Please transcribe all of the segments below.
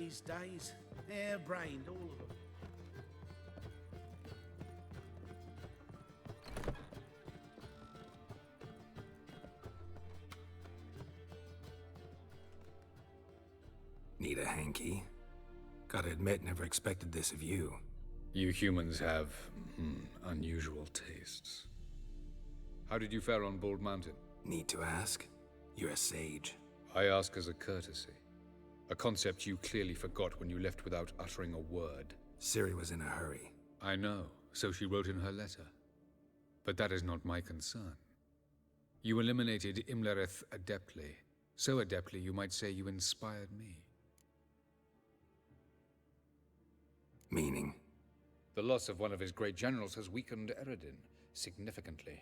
these days. Harebrained, all of them. Need a hanky? Gotta admit, never expected this of you. You humans have unusual tastes. How did you fare on Bald Mountain? Need to ask? You're a sage. I ask as a courtesy. A concept you clearly forgot when you left without uttering a word. Ciri was in a hurry. I know, so she wrote in her letter. But that is not my concern. You eliminated Imlerith adeptly. So adeptly you might say you inspired me. Meaning? The loss of one of his great generals has weakened Eredin significantly.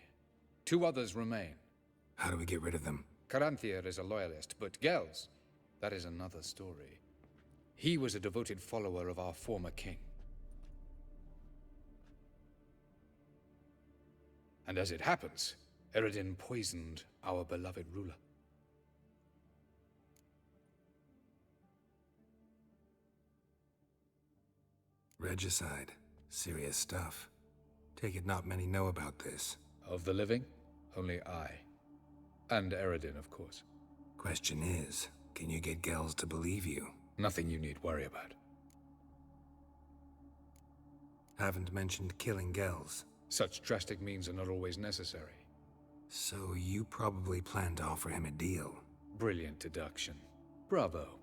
2 others remain. How do we get rid of them? Caranthier is a loyalist, but Gels, that is another story. He was a devoted follower of our former king. And as it happens, Eredin poisoned our beloved ruler. Regicide. Serious stuff. Take it not many know about this. Of the living, only I. And Eredin, of course. Question is, can you get Gels to believe you? Nothing you need worry about. Haven't mentioned killing Gels. Such drastic means are not always necessary. So you probably plan to offer him a deal. Brilliant deduction. Bravo.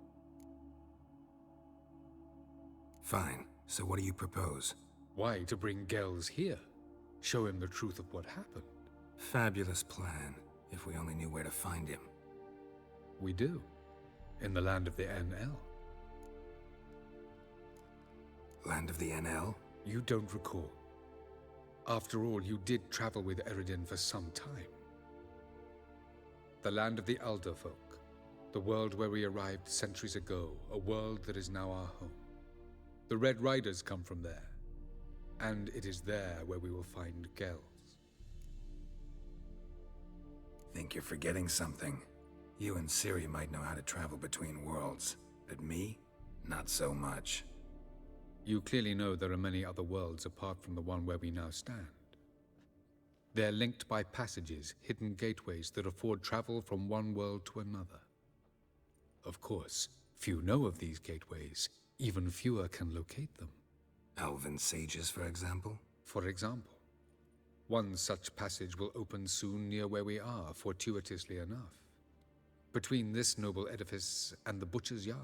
Fine. So what do you propose? Why, to bring Gels here. Show him the truth of what happened. Fabulous plan, if we only knew where to find him. We do. In the land of the NL. Land of the NL? You don't recall. After all, you did travel with Eredin for some time. The land of the Alder folk. The world where we arrived centuries ago. A world that is now our home. The Red Riders come from there. And it is there where we will find Gels. Think you're forgetting something. You and Ciri might know how to travel between worlds, but me? Not so much. You clearly know there are many other worlds apart from the one where we now stand. They're linked by passages, hidden gateways that afford travel from one world to another. Of course, few know of these gateways. Even fewer can locate them. Elven sages, for example? For example. One such passage will open soon near where we are, fortuitously enough. Between this noble edifice and the butcher's yard.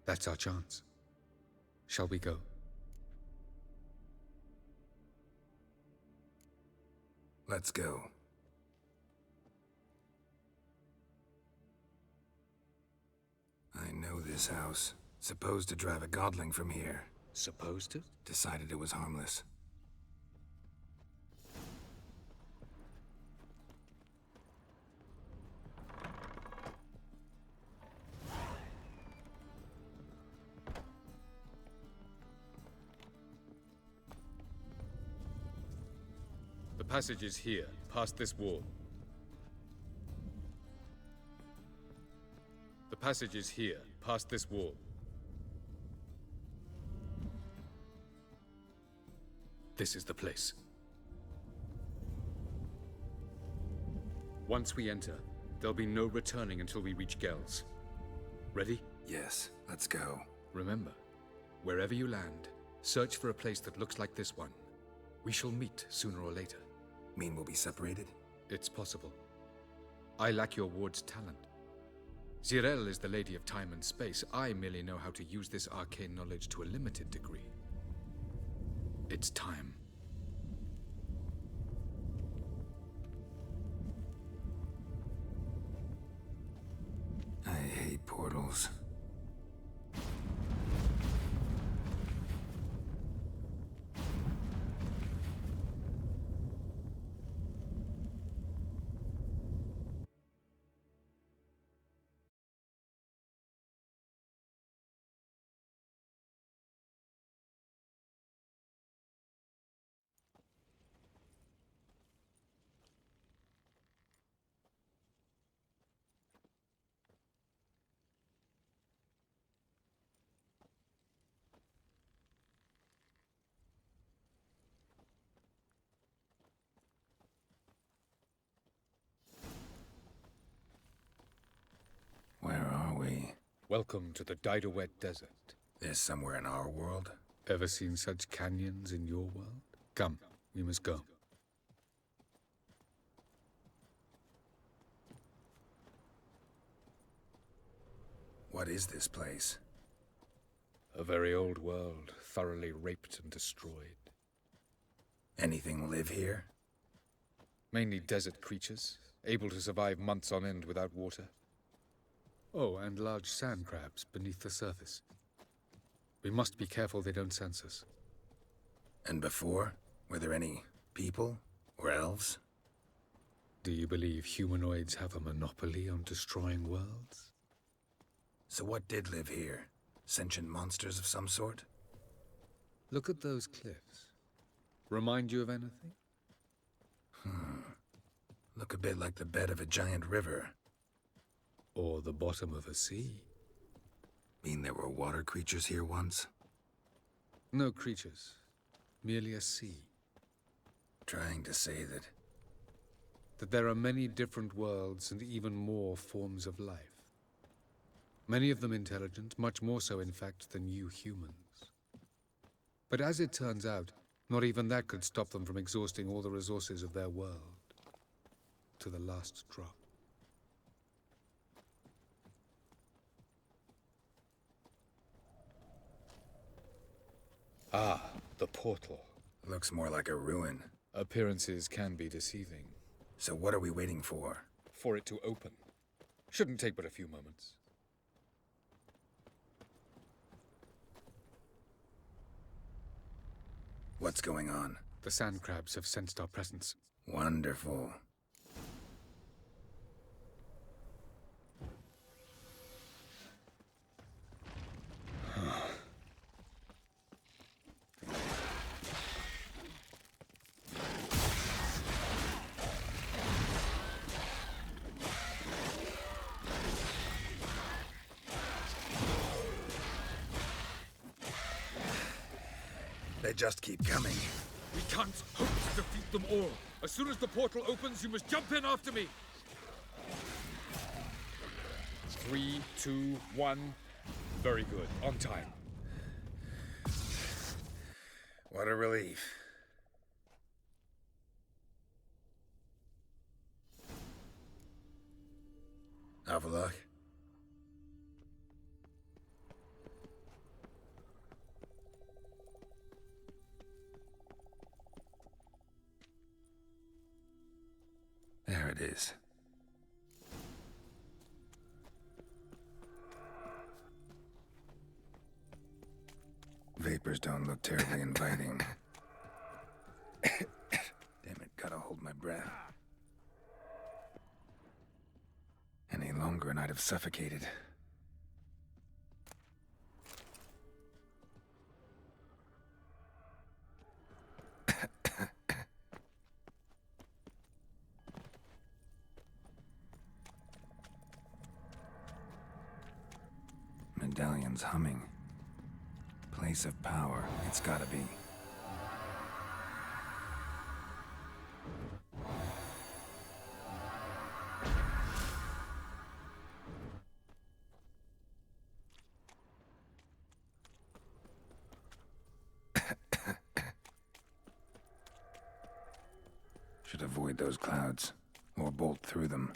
That's our chance. Shall we go? Let's go. I know this house. Supposed to drive a godling from here. Supposed to? Decided it was harmless. The passage is here, past this wall. The passage is here, past this wall. This is the place. Once we enter, there'll be no returning until we reach Gels. Ready? Yes, let's go. Remember, wherever you land, search for a place that looks like this one. We shall meet sooner or later. Mean we'll be separated? It's possible. I lack your ward's talent. Zirel is the lady of time and space. I merely know how to use this arcane knowledge to a limited degree. It's time. I hate portals. Welcome to the Diderwet Desert. This somewhere in our world? Ever seen such canyons in your world? Come, we must go. What is this place? A very old world, thoroughly raped and destroyed. Anything live here? Mainly desert creatures, able to survive months on end without water. Oh, and large sand crabs beneath the surface. We must be careful they don't sense us. And before? Were there any people? Or elves? Do you believe humanoids have a monopoly on destroying worlds? So what did live here? Sentient monsters of some sort? Look at those cliffs. Remind you of anything? Look a bit like the bed of a giant river. Or the bottom of a sea? Mean there were water creatures here once? No creatures. Merely a sea. Trying to say That there are many different worlds and even more forms of life. Many of them intelligent, much more so in fact than you humans. But as it turns out, not even that could stop them from exhausting all the resources of their world. To the last drop. Ah, the portal. looks more like a ruin. Appearances can be deceiving. So what are we waiting for? For it to open. Shouldn't take but a few moments. What's going on? The sand crabs have sensed our presence. Wonderful. They just keep coming. We can't hope to defeat them all. As soon as the portal opens, you must jump in after me. 3, 2, 1. Very good. On time. What a relief. Have a look. There it is. Vapors don't look terribly inviting. Damn it, gotta hold my breath. Any longer and I'd have suffocated. Medallion's humming. Place of power, it's gotta be. Should avoid those clouds, or bolt through them.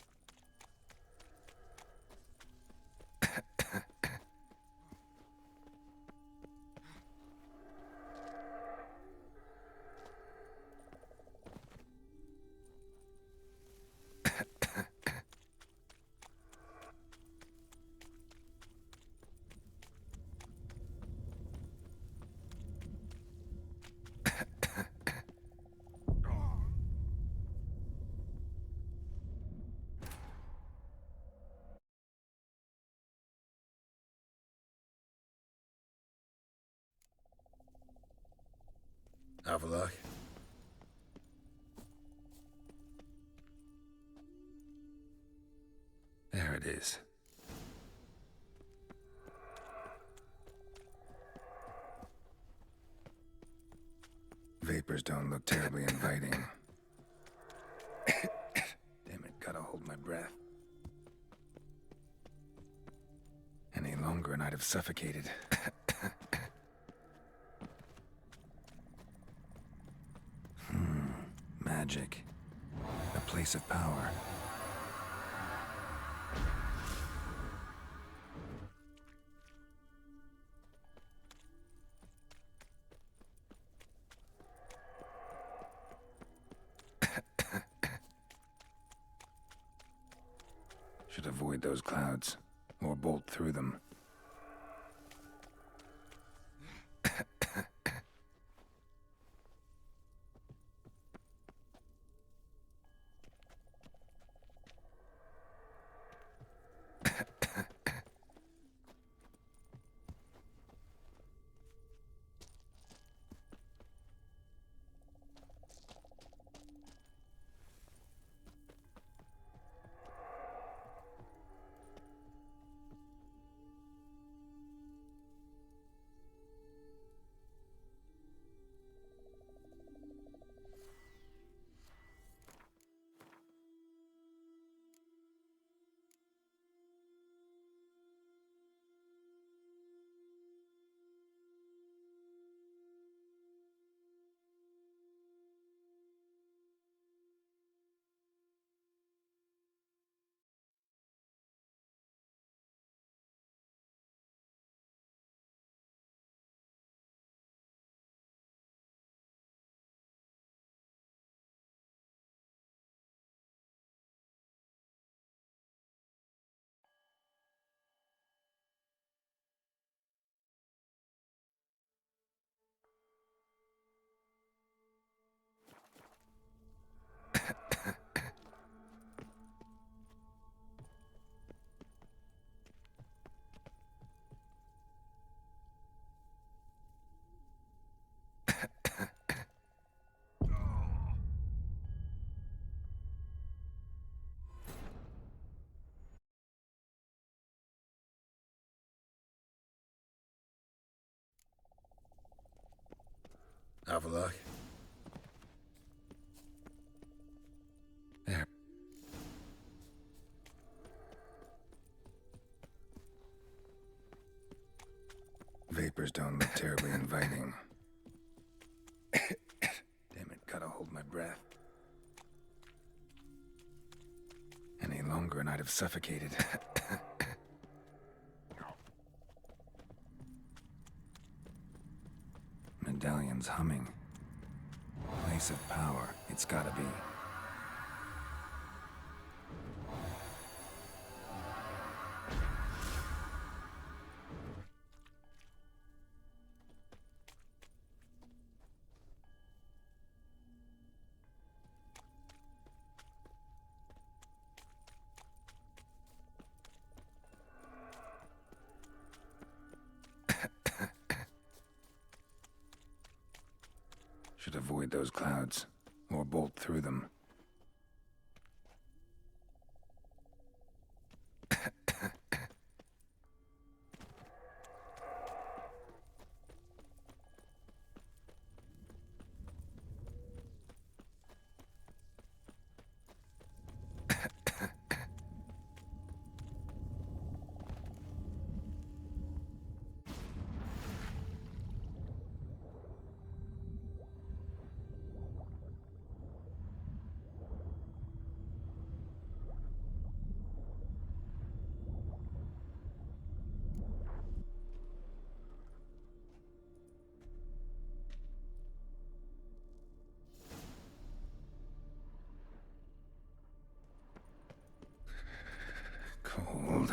Have a look. There it is. Vapors don't look terribly inviting. Damn it, gotta hold my breath. Any longer longer and I'd have suffocated. Magic. A place of power. Should avoid those clouds, or bolt through them. Have a look. There. Vapors don't look terribly inviting. Damn it, gotta hold my breath. Any longer and I'd have suffocated. Medallion's humming. Place of power, it's gotta be. Should avoid those clouds, or bolt through them. Cold.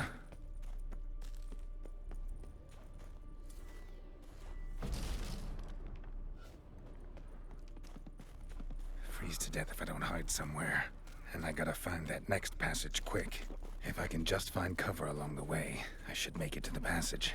Freeze to death if I don't hide somewhere. And I gotta find that next passage quick. If I can just find cover along the way, I should make it to the passage.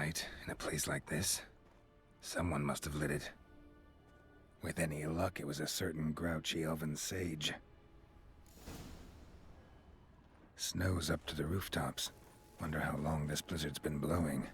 light in a place like this? Someone must have lit it. With any luck, it was a certain grouchy elven sage. Snow's up to the rooftops. Wonder how long this blizzard's been blowing.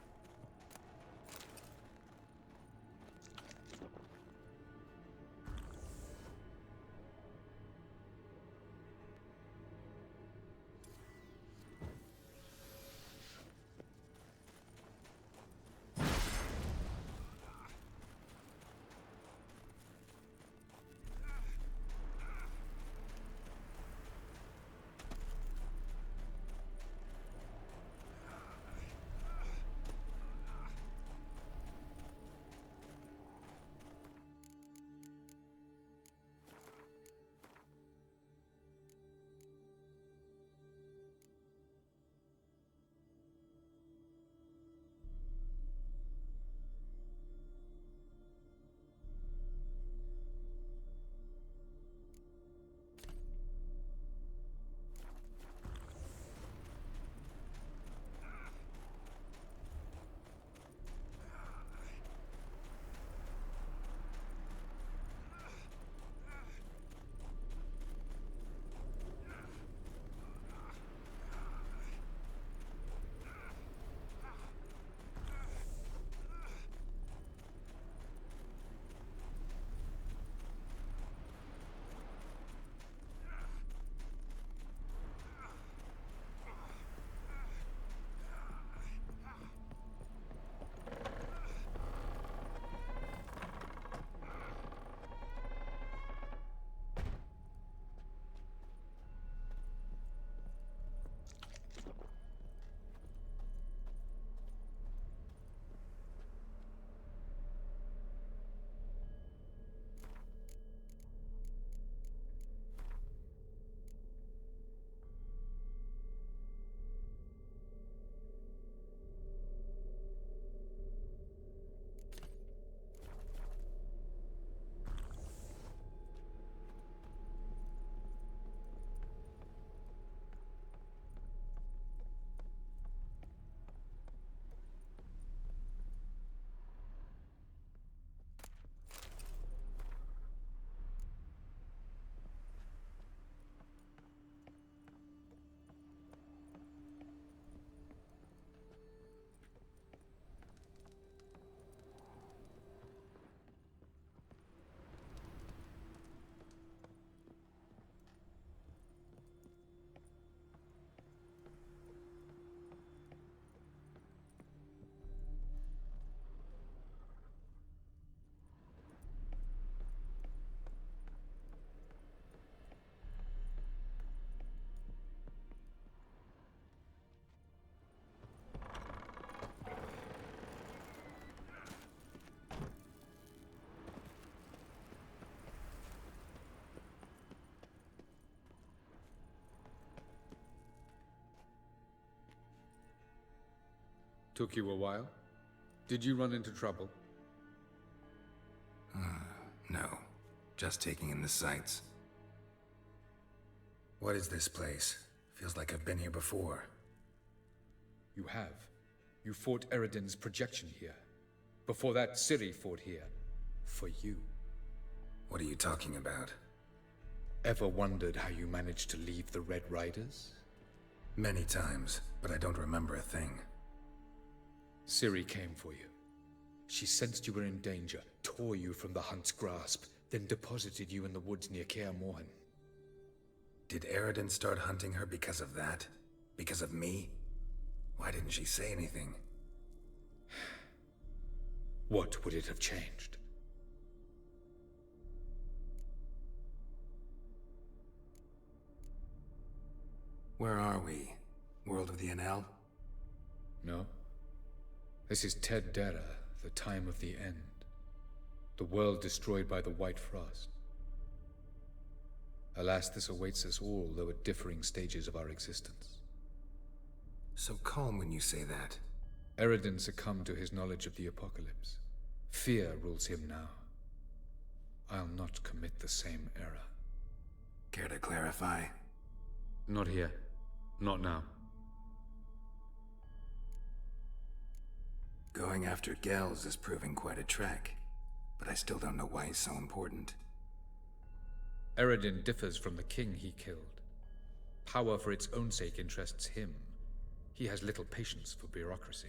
Took you a while? Did you run into trouble? No. Just taking in the sights. What is this place? Feels like I've been here before. You have. You fought Eredin's projection here. Before that, Ciri fought here. For you. What are you talking about? Ever wondered how you managed to leave the Red Riders? Many times, but I don't remember a thing. Ciri came for you. She sensed you were in danger, tore you from the Hunt's grasp, then deposited you in the woods near Kaer Morhen. Did Eredin start hunting her because of that? Because of me? Why didn't she say anything? What would it have changed? Where are we? World of the NL? No. This is Ted Dera, the time of the end. The world destroyed by the White Frost. Alas, this awaits us all, though at differing stages of our existence. So calm when you say that. Eredin succumbed to his knowledge of the apocalypse. Fear rules him now. I'll not commit the same error. Care to clarify? Not here. Not now. Going after Gels is proving quite a trek, but I still don't know why he's so important. Eredin differs from the king he killed. Power for its own sake interests him. He has little patience for bureaucracy.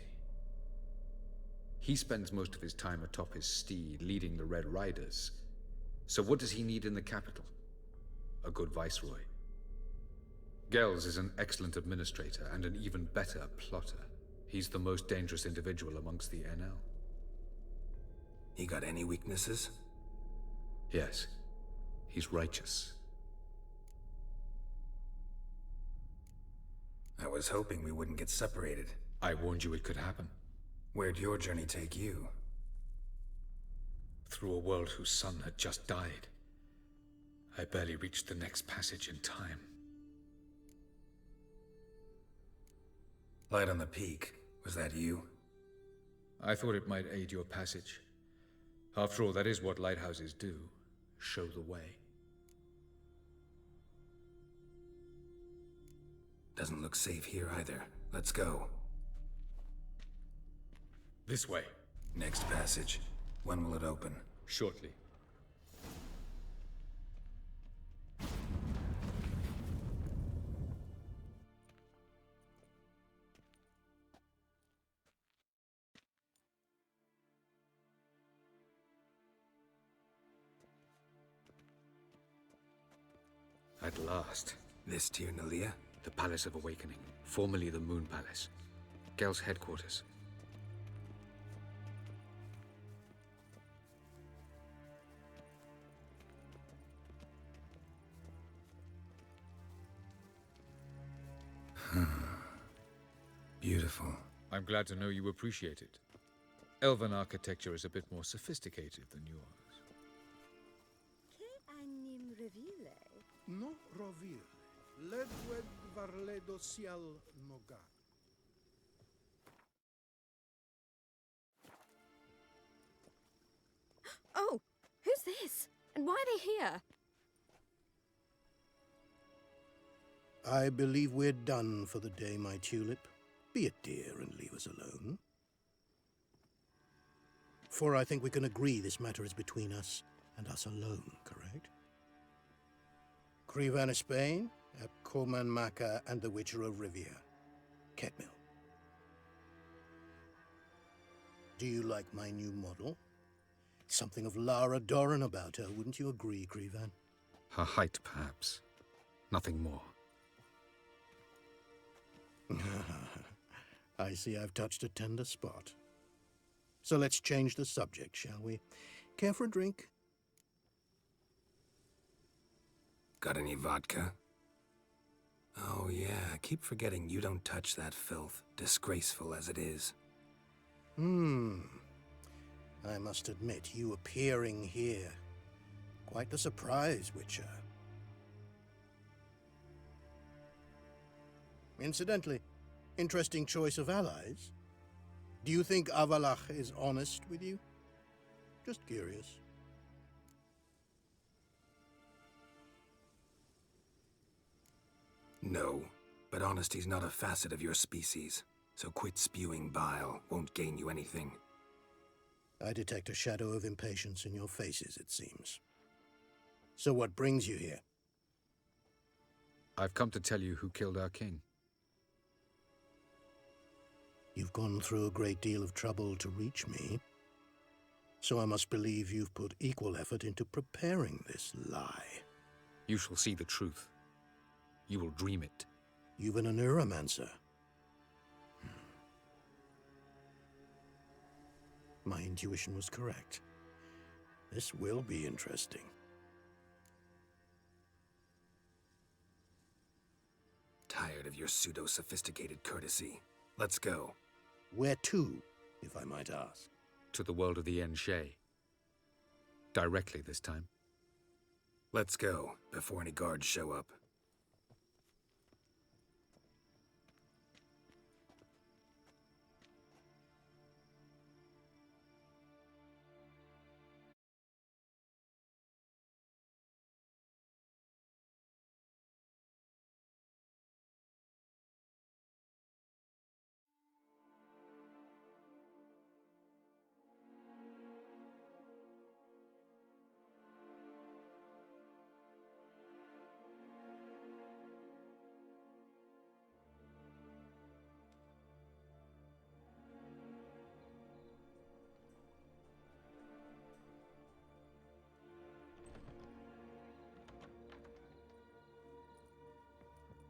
He spends most of his time atop his steed, leading the Red Riders. So what does he need in the capital? A good viceroy. Gels is an excellent administrator and an even better plotter. He's the most dangerous individual amongst the NL. He got any weaknesses? Yes. He's righteous. I was hoping we wouldn't get separated. I warned you it could happen. Where'd your journey take you? Through a world whose son had just died. I barely reached the next passage in time. Light on the peak. Was that you? I thought it might aid your passage. After all, that is what lighthouses do. Show the way. Doesn't look safe here either. Let's go. This way. Next passage. When will it open? Shortly. At last. This Tir Nalia? The Palace of Awakening, formerly the Moon Palace. Gel's headquarters. Beautiful. I'm glad to know you appreciate it. Elven architecture is a bit more sophisticated than yours. Che anim revile? No rovire. Ledwed varledo sial noga. Oh, who's this? And why are they here? I believe we're done for the day, my tulip. Be a dear and leave us alone. For I think we can agree this matter is between us and us alone, correct? Crevan Spain, Coman Maca, and the Witcher of Rivia. Ketmil. Do you like my new model? Something of Lara Doran about her, wouldn't you agree, Crevan? Her height, perhaps. Nothing more. I see I've touched a tender spot. So let's change the subject, shall we? Care for a drink? Got any vodka? Oh yeah, I keep forgetting you don't touch that filth, disgraceful as it is. I must admit, you appearing here. Quite the surprise, Witcher. Incidentally, interesting choice of allies. Do you think Avalach is honest with you? Just curious. No, but honesty's not a facet of your species. So quit spewing bile, won't gain you anything. I detect a shadow of impatience in your faces, it seems. So what brings you here? I've come to tell you who killed our king. You've gone through a great deal of trouble to reach me. So I must believe you've put equal effort into preparing this lie. You shall see the truth. You will dream it. You've been a neuromancer. My intuition was correct. This will be interesting. Tired of your pseudo-sophisticated courtesy. Let's go. Where to, if I might ask? To the world of the Enshe. Directly this time. Let's go, before any guards show up.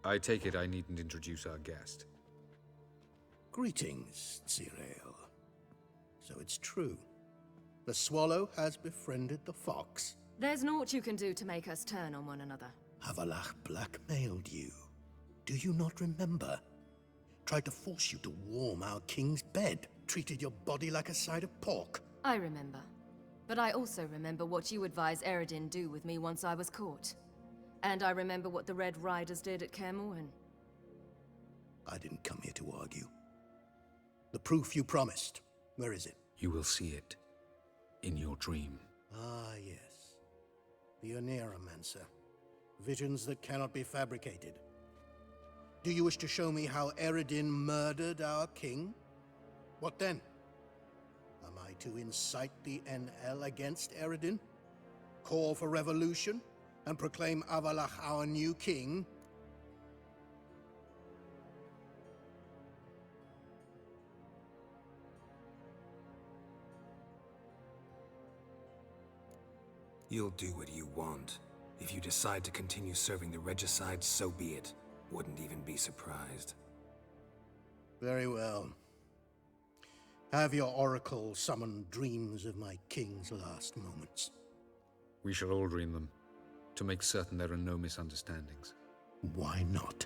I take it I needn't introduce our guest. Greetings, Zirael. So it's true. The swallow has befriended the fox. There's naught you can do to make us turn on one another. Havalach blackmailed you. Do you not remember? Tried to force you to warm our king's bed. Treated your body like a side of pork. I remember. But I also remember what you advised Eredin do with me once I was caught. And I remember what the Red Riders did at Kaer Morhen. I didn't come here to argue. The proof you promised. Where is it? You will see it. In your dream. Ah, yes. The Oneromancer. Visions that cannot be fabricated. Do you wish to show me how Eredin murdered our king? What then? Am I to incite the NL against Eredin? Call for revolution? And proclaim Avalach our new king? You'll do what you want. If you decide to continue serving the regicide, so be it. Wouldn't even be surprised. Very well. Have your oracle summon dreams of my king's last moments. We shall all dream them, to make certain there are no misunderstandings. Why not?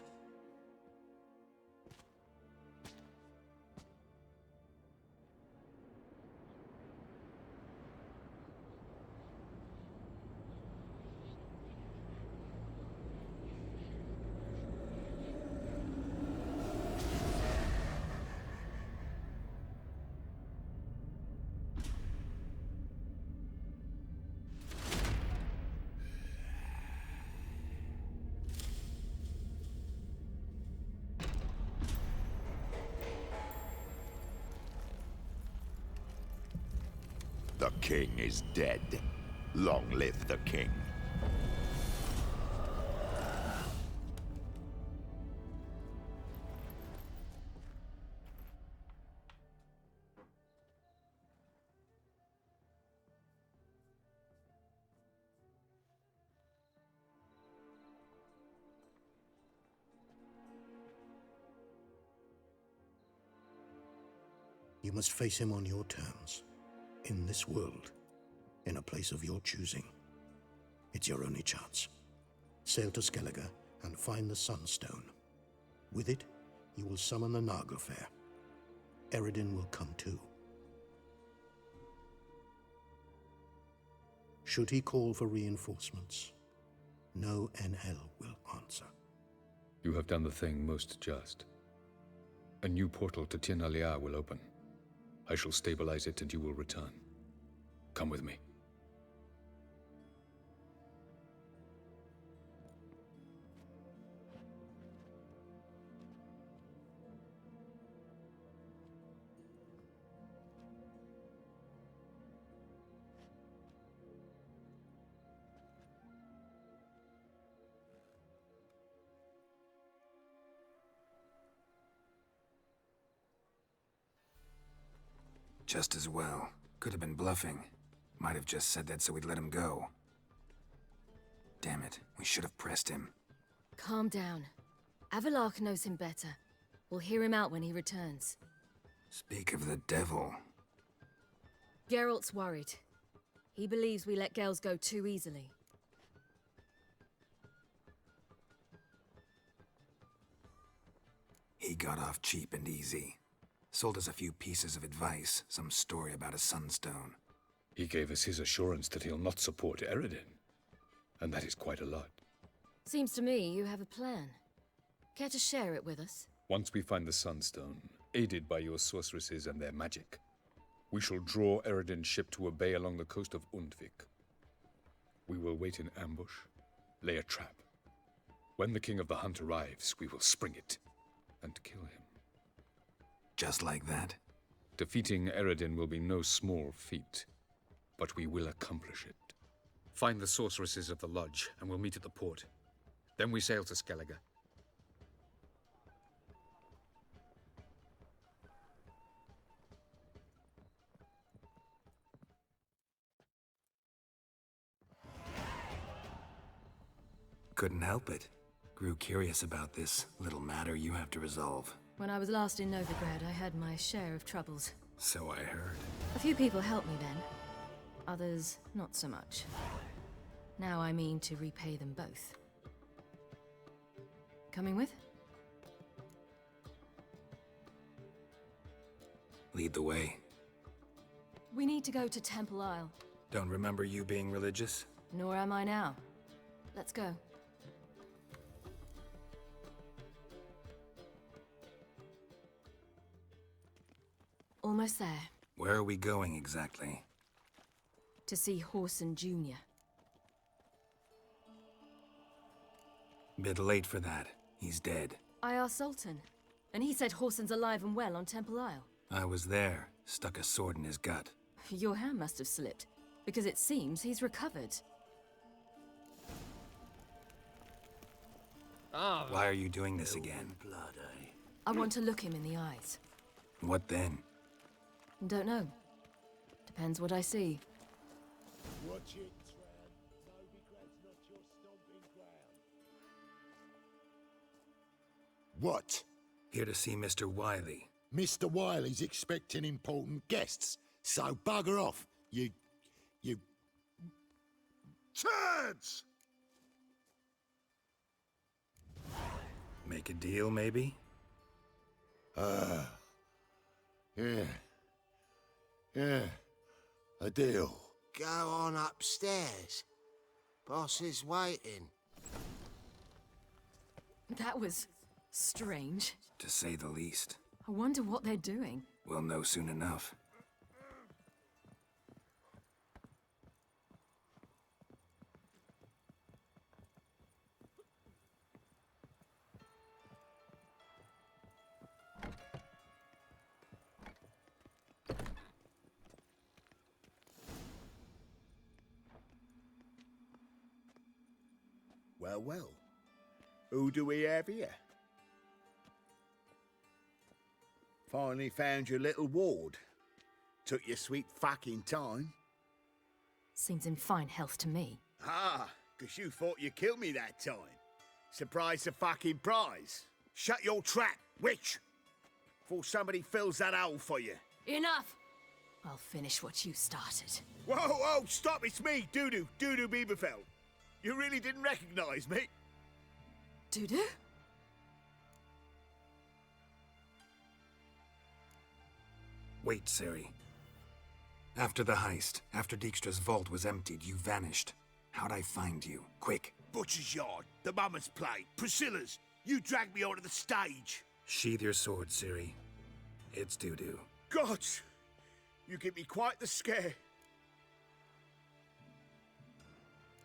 The king is dead. Long live the king. You must face him on your terms. In this world. In a place of your choosing. It's your only chance. Sail to Skellige and find the Sunstone. With it, you will summon the Nagelfair. Eredin will come too. Should he call for reinforcements, no NL will answer. You have done the thing most just. A new portal to Tir na Liar will open. I shall stabilize it and you will return. Come with me. Just as well. Could have been bluffing. Might have just said that so we'd let him go. Damn it, we should have pressed him. Calm down. Avalach knows him better. We'll hear him out when he returns. Speak of the devil. Geralt's worried. He believes we let girls go too easily. He got off cheap and easy. Sold us a few pieces of advice, some story about a sunstone. He gave us his assurance that he'll not support Eredin. And that is quite a lot. Seems to me you have a plan. Care to share it with us? Once we find the Sunstone, aided by your sorceresses and their magic, we shall draw Eredin's ship to a bay along the coast of Undvik. We will wait in ambush, lay a trap. When the King of the Hunt arrives, we will spring it and kill him. Just like that? Defeating Eredin will be no small feat, but we will accomplish it. Find the sorceresses of the lodge, and we'll meet at the port. Then we sail to Skellige. Couldn't help it. Grew curious about this little matter you have to resolve. When I was last in Novigrad, I had my share of troubles. So I heard. A few people helped me then. Others, not so much. Now I mean to repay them both. Coming with? Lead the way. We need to go to Temple Isle. Don't remember you being religious? Nor am I now. Let's go. Almost there. Where are we going exactly? To see Horson Jr. Bit late for that. He's dead. I asked Sultan, and he said Horson's alive and well on Temple Isle. I was there. Stuck a sword in his gut. Your hand must have slipped, because it seems he's recovered. Why are you doing this again? I want to look him in the eyes. What then? Don't know. Depends what I see. Watch it, Tran. Novigrad's not your stomping ground. What? Here to see Mr. Wiley. Mr. Wiley's expecting important guests, so bugger off, you... turds! Make a deal, maybe? Yeah, a deal. Go on upstairs. Boss is waiting. That was strange. To say the least. I wonder what they're doing. We'll know soon enough. Well, well. Who do we have here? Finally found your little ward. Took your sweet fucking time. Seems in fine health to me. Ah, 'cause you thought you killed me that time. Surprise the fucking prize. Shut your trap, witch! Before somebody fills that hole for you. Enough! I'll finish what you started. Whoa, stop, it's me, Dudu Bieberfeld. You really didn't recognize me? Dudu? Wait, Ciri. After the heist, after Dijkstra's vault was emptied, you vanished. How'd I find you? Quick. Butcher's Yard, the Mama's Plate, Priscilla's. You dragged me onto the stage. Sheathe your sword, Ciri. It's Dudu. God, you give me quite the scare.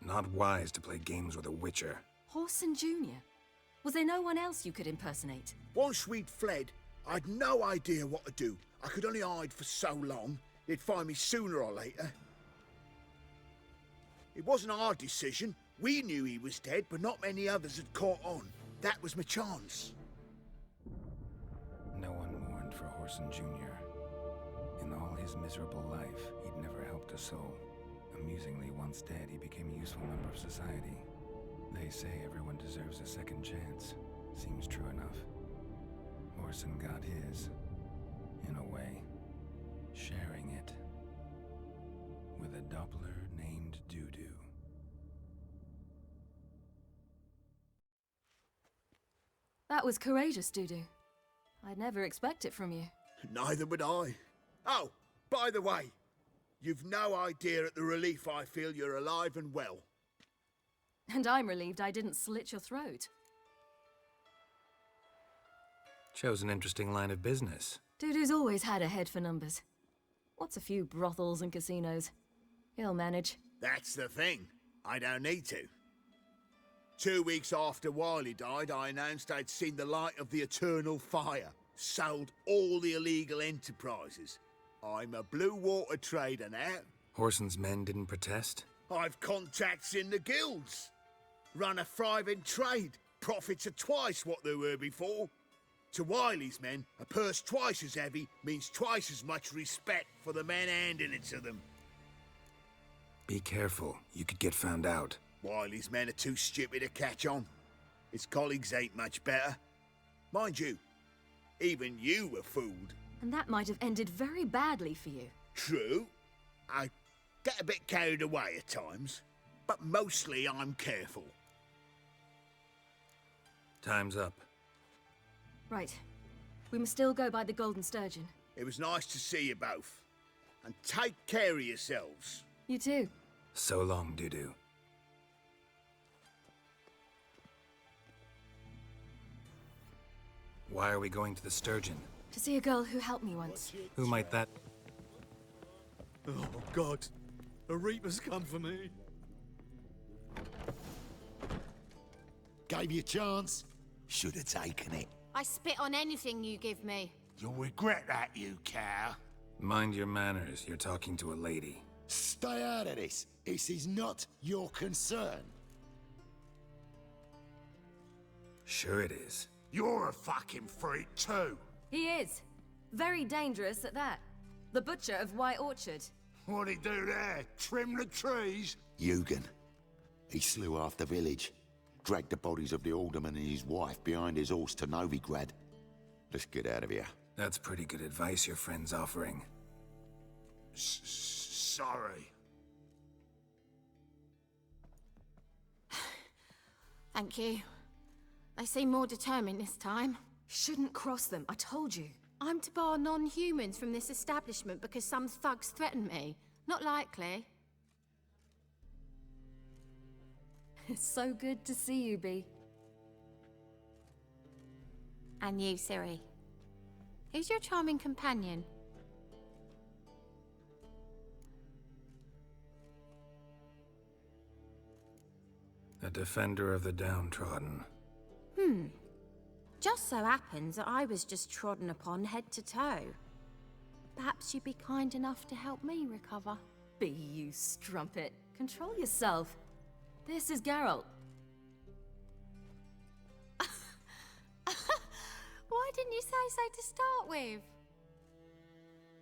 Not wise to play games with a witcher. Horson Jr. Was there no one else you could impersonate? Once we'd fled, I'd no idea what to do. I could only hide for so long. They'd find me sooner or later. It wasn't our decision. We knew he was dead, but not many others had caught on. That was my chance. No one mourned for Horson Jr. In all his miserable life, he'd never helped a soul. Amusingly, once dead, he became a useful member of society. They say everyone deserves a second chance. Seems true enough. Horson got his, in a way, sharing it with a Doppler named Dudu. That was courageous, Dudu. I'd never expect it from you. Neither would I. Oh, by the way, you've no idea at the relief I feel you're alive and well. And I'm relieved I didn't slit your throat. Chose an interesting line of business. Dudu's always had a head for numbers. What's a few brothels and casinos? He'll manage. That's the thing. I don't need to. 2 weeks after Wiley died, I announced I'd seen the light of the eternal fire. Sold all the illegal enterprises. I'm a blue water trader now. Horson's men didn't protest? I've contacts in the guilds. Run a thriving trade. Profits are twice what they were before. To Wiley's men, a purse twice as heavy means twice as much respect for the men handing it to them. Be careful. You could get found out. Wiley's men are too stupid to catch on. His colleagues ain't much better. Mind you, even you were fooled. And that might have ended very badly for you. True. I get a bit carried away at times, but mostly I'm careful. Time's up. Right. We must still go by the Golden Sturgeon. It was nice to see you both. And take care of yourselves. You too. So long, Dudu. Why are we going to the Sturgeon? To see a girl who helped me once. Who might that... Oh, God. A Reaper's come for me. Gave you a chance. Should have taken it. I spit on anything you give me. You'll regret that, you cow. Mind your manners, you're talking to a lady. Stay out of this. This is not your concern. Sure it is. You're a fucking freak too. He is. Very dangerous at that. The butcher of White Orchard. What'd he do there? Trim the trees? Eugen. He slew half the village. Dragged the bodies of the alderman and his wife behind his horse to Novigrad. Let's get out of here. That's pretty good advice your friend's offering. Sorry. Thank you. They seem more determined this time. Shouldn't cross them, I told you. I'm to bar non-humans from this establishment because some thugs threaten me. Not likely. It's so good to see you, Bee. And you, Ciri. Who's your charming companion? A defender of the downtrodden. Just so happens that I was just trodden upon head to toe. Perhaps you'd be kind enough to help me recover. Bee, you strumpet. Control yourself. This is Geralt. Why didn't you say so to start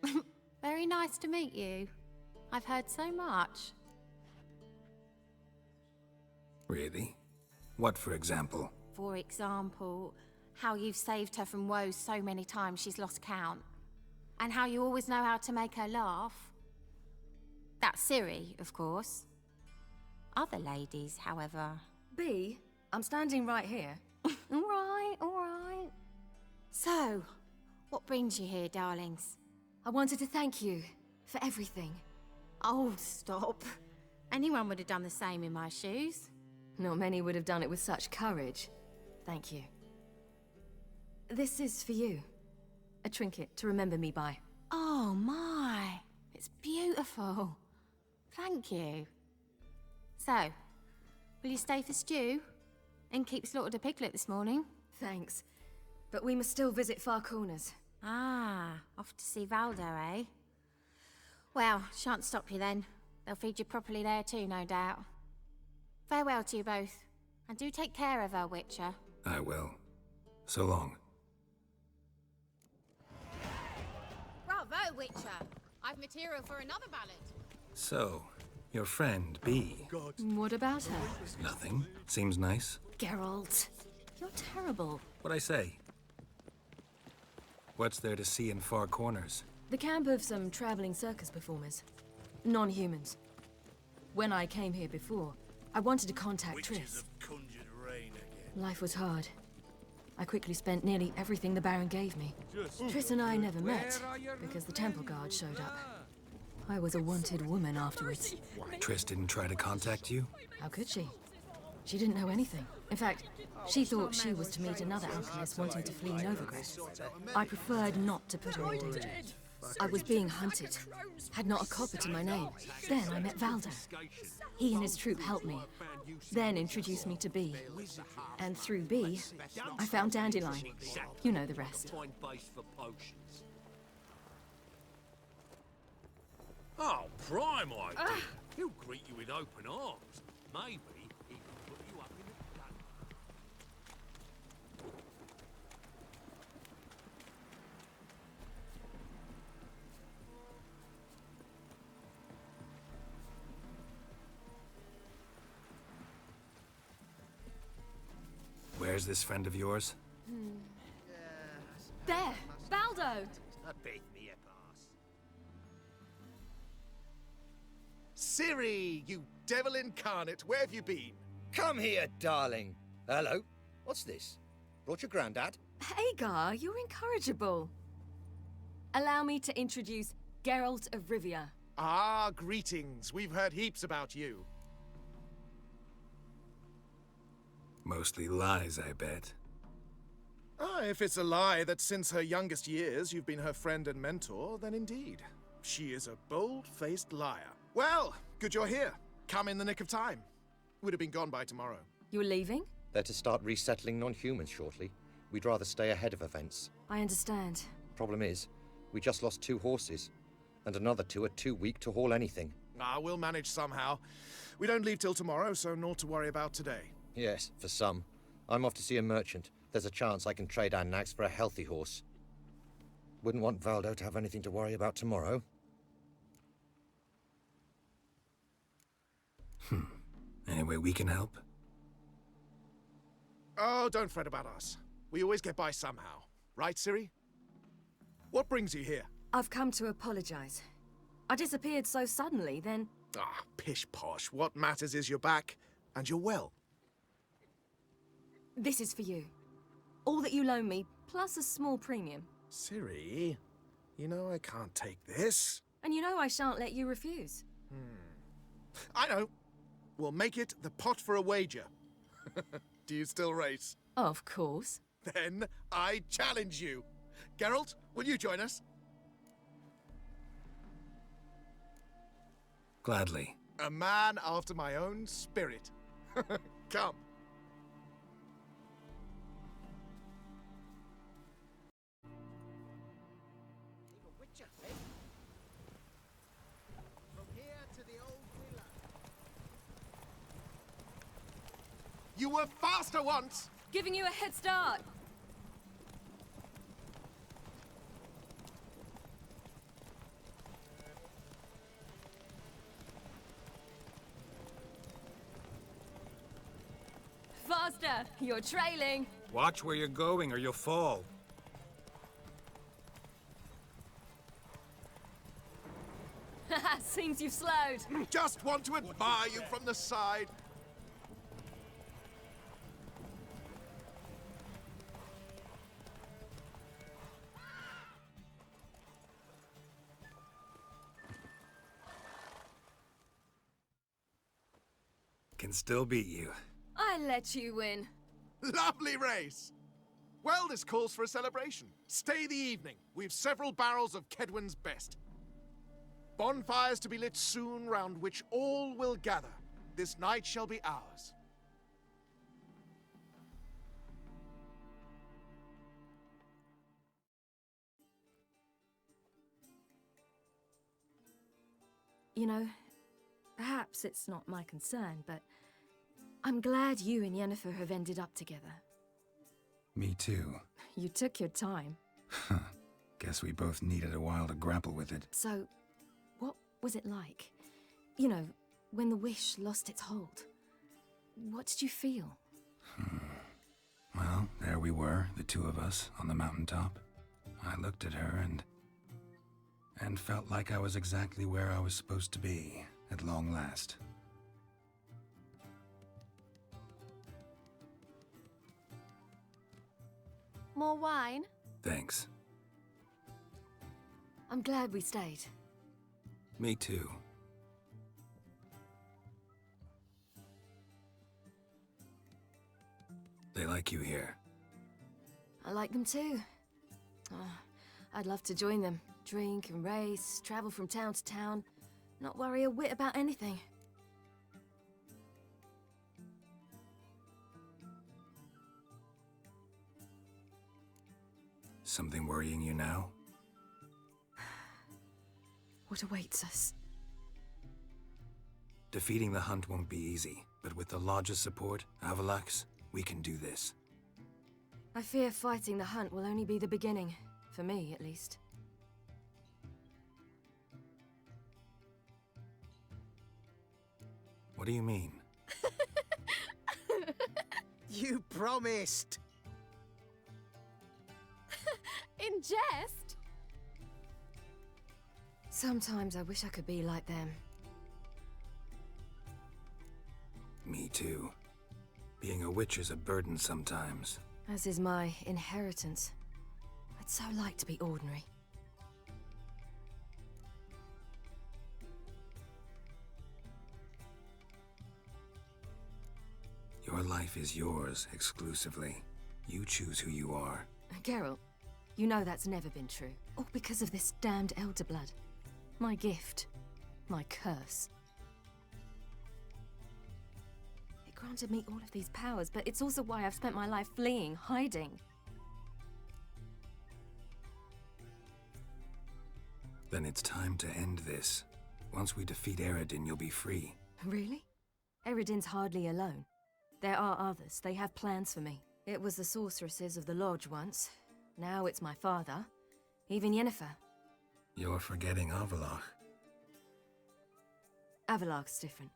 with? Very nice to meet you. I've heard so much. Really? What, for example? For example, how you've saved her from woes so many times she's lost count. And how you always know how to make her laugh. That's Ciri, of course. Other ladies, however... Bee, I'm standing right here. All right, all right. So, what brings you here, darlings? I wanted to thank you for everything. Oh, stop. Anyone would have done the same in my shoes. Not many would have done it with such courage. Thank you. This is for you. A trinket to remember me by. Oh, my. It's beautiful. Thank you. So, will you stay for stew? And keep slaughtered a piglet this morning? Thanks. But we must still visit Far Corners. Ah, off to see Valdo, eh? Well, shan't stop you then. They'll feed you properly there too, no doubt. Farewell to you both. And do take care of her, Witcher. I will. So long. Bravo, Witcher! I've material for another ballad. So, your friend, Bee. What about her? Nothing. Seems nice. Geralt, you're terrible. What'd I say? What's there to see in Far Corners? The camp of some traveling circus performers. Non-humans. When I came here before, I wanted to contact Triss. Life was hard. I quickly spent nearly everything the Baron gave me. Triss and I never met, because the Temple Guard showed up. I was a wanted woman afterwards. Why, Triss didn't try to contact you? How could she? She didn't know anything. In fact, she thought she was to meet another alchemist wanting to flee Novigrad. I preferred not to put her in danger. I was being hunted. Had not a copper to my name. Then I met Valdo. He and his troop helped me. Then introduced me to Bee. And through Bee, I found Dandelion. You know the rest. Oh, prime idea. He'll greet you with open arms. Maybe he can put you up in a gun. Where's this friend of yours? There! Baldo! Ciri, you devil incarnate, where have you been? Come here, darling. Hello. What's this? Brought your granddad? Hagar, you're incorrigible. Allow me to introduce Geralt of Rivia. Ah, greetings. We've heard heaps about you. Mostly lies, I bet. Ah, if it's a lie that since her youngest years you've been her friend and mentor, then indeed. She is a bold-faced liar. Well, good you're here. Come in the nick of time. Would have been gone by tomorrow. You're leaving? They're to start resettling non-humans shortly. We'd rather stay ahead of events. I understand. Problem is, we just lost 2 horses, and another 2 are too weak to haul anything. Ah, we'll manage somehow. We don't leave till tomorrow, so naught to worry about today. Yes, for some. I'm off to see a merchant. There's a chance I can trade our nags for a healthy horse. Wouldn't want Valdo to have anything to worry about tomorrow. Any way we can help? Oh, don't fret about us. We always get by somehow. Right, Ciri? What brings you here? I've come to apologize. I disappeared so suddenly, then... Ah, pish-posh. What matters is you're back, and you're well. This is for you. All that you loan me, plus a small premium. Ciri, you know I can't take this. And you know I shan't let you refuse. I know. We'll make it the pot for a wager. Do you still race? Of course. Then I challenge you. Geralt, will you join us? Gladly. A man after my own spirit. Come. You were faster once! Giving you a head start. Faster! You're trailing. Watch where you're going or you'll fall. Seems you've slowed. Just want to admire you from the side. Can still beat you. I let you win. Lovely race! Well, this calls for a celebration. Stay the evening. We've several barrels of Kedwen's best. Bonfires to be lit soon, round which all will gather. This night shall be ours. You know, perhaps it's not my concern, but I'm glad you and Yennefer have ended up together. Me too. You took your time. Guess we both needed a while to grapple with it. So, what was it like? You know, when the wish lost its hold. What did you feel? Well, there we were, the two of us, on the mountaintop. I looked at her and felt like I was exactly where I was supposed to be, at long last. More wine? Thanks. I'm glad we stayed. Me too. They like you here. I like them too. I'd love to join them. Drink and race, travel from town to town, not worry a whit about anything. Something worrying you now? What awaits us? Defeating the hunt won't be easy, but with the Lodge's support, Avalax, we can do this. I fear fighting the hunt will only be the beginning. For me, at least. What do you mean? You promised! In jest? Sometimes I wish I could be like them. Me too. Being a witch is a burden sometimes. As is my inheritance. I'd so like to be ordinary. Your life is yours, exclusively. You choose who you are. Geralt, you know that's never been true. All because of this damned elder blood. My gift. My curse. It granted me all of these powers, but it's also why I've spent my life fleeing, hiding. Then it's time to end this. Once we defeat Eredin, you'll be free. Really? Eredin's hardly alone. There are others. They have plans for me. It was the sorceresses of the Lodge once. Now it's my father. Even Yennefer. You're forgetting Avallac'h. Avallac'h's different.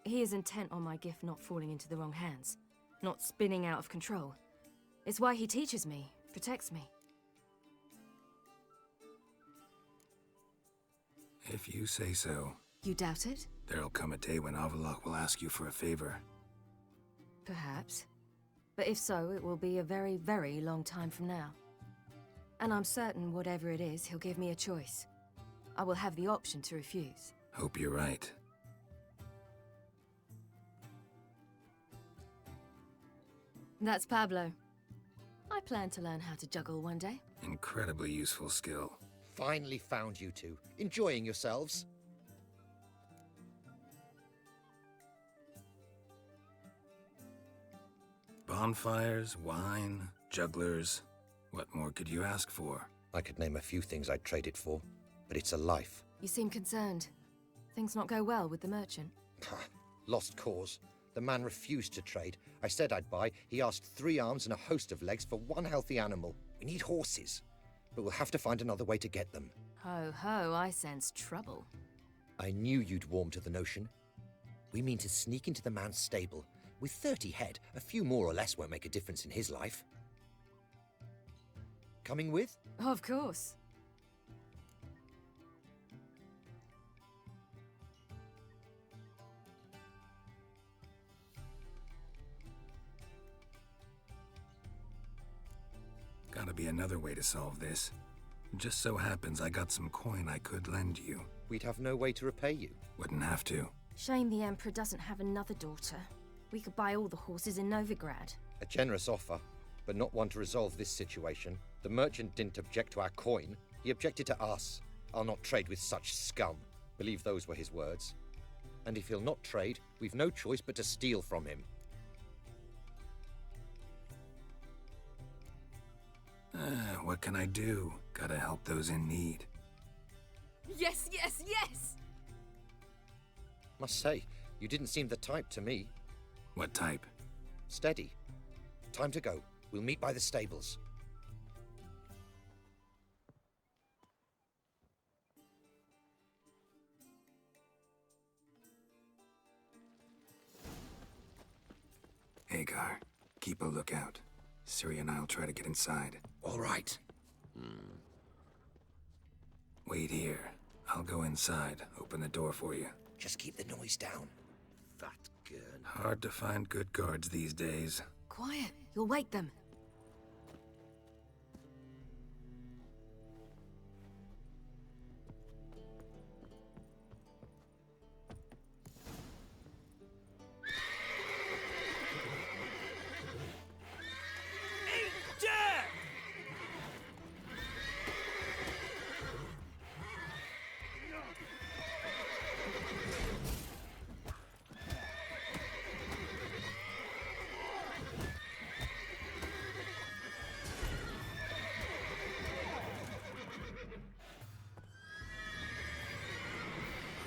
He is intent on my gift not falling into the wrong hands. Not spinning out of control. It's why he teaches me, protects me. If you say so. You doubt it? There'll come a day when Avallac'h will ask you for a favor. Perhaps. But if so, it will be a very, very long time from now. And I'm certain whatever it is, he'll give me a choice. I will have the option to refuse. Hope you're right. That's Pablo. I plan to learn how to juggle one day. Incredibly useful skill. Finally found you two. Enjoying yourselves? Bonfires, wine, jugglers. What more could you ask for? I could name a few things I'd trade it for, but it's a life. You seem concerned. Things not go well with the merchant? Lost cause. The man refused to trade. I said I'd buy. He asked 3 arms and a host of legs for 1 healthy animal. We need horses, but we'll have to find another way to get them. Ho ho, I sense trouble. I knew you'd warm to the notion. We mean to sneak into the man's stable. With 30 head, a few more or less won't make a difference in his life. Coming with? Of course. Gotta be another way to solve this. Just so happens I got some coin I could lend you. We'd have no way to repay you. Wouldn't have to. Shame the Emperor doesn't have another daughter. We could buy all the horses in Novigrad. A generous offer, but not one to resolve this situation. The merchant didn't object to our coin. He objected to us. I'll not trade with such scum. Believe those were his words. And if he'll not trade, we've no choice but to steal from him. What can I do? Gotta help those in need. Yes, yes, yes! Must say, you didn't seem the type to me. What type? Steady. Time to go. We'll meet by the stables. Hagar, keep a lookout. Ciri and I'll try to get inside. All right. Wait here. I'll go inside, open the door for you. Just keep the noise down. That girl. Hard to find good guards these days. Quiet, you'll wake them.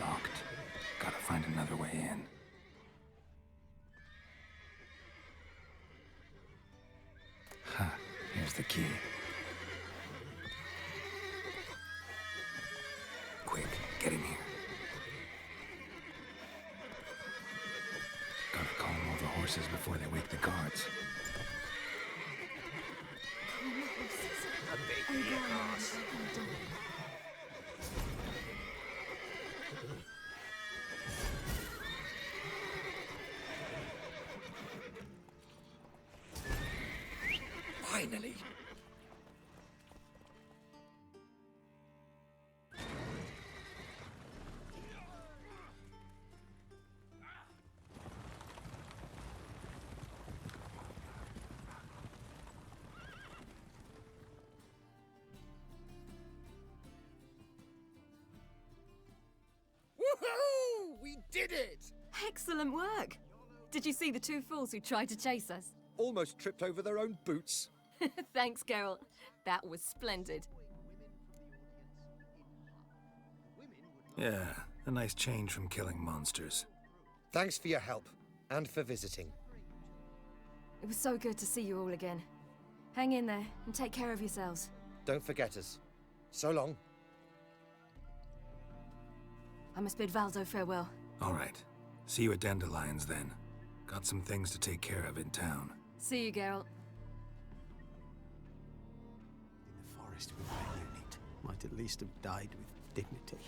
Locked. Gotta find another way in. Ha, here's the key. Quick, get in here. Gotta calm all the horses before they wake the guard. Finally! Woohoo! We did it! Excellent work! Did you see the two fools who tried to chase us? Almost tripped over their own boots. Thanks, Geralt. That was splendid. Yeah, a nice change from killing monsters. Thanks for your help, and for visiting. It was so good to see you all again. Hang in there, and take care of yourselves. Don't forget us. So long. I must bid Valdo farewell. All right. See you at Dandelions, then. Got some things to take care of in town. See you, Geralt. In the forest with a unit might at least have died with dignity.